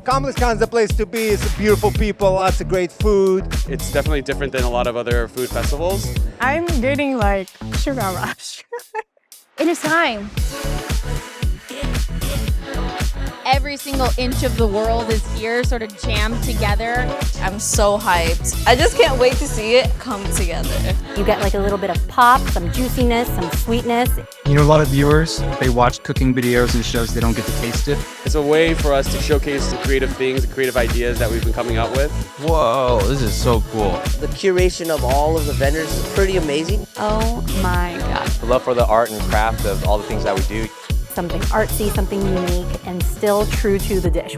ComplexCon is the place to be. It's beautiful people, lots of great food. It's definitely different than a lot of other food festivals. I'm getting like sugar rush. It is time. Every single inch of the world is here, sort of jammed together. I'm so hyped. I just can't wait to see it come together. You get like a little bit of pop, some juiciness, some sweetness. You know, a lot of viewers, they watch cooking videos and shows, they don't get to taste it. It's a way for us to showcase the creative things, the creative ideas that we've been coming up with. Whoa, this is so cool. The curation of all of the vendors is pretty amazing. Oh my God. The love for the art and craft of all the things that we do. Something artsy, something unique, and still true to the dish.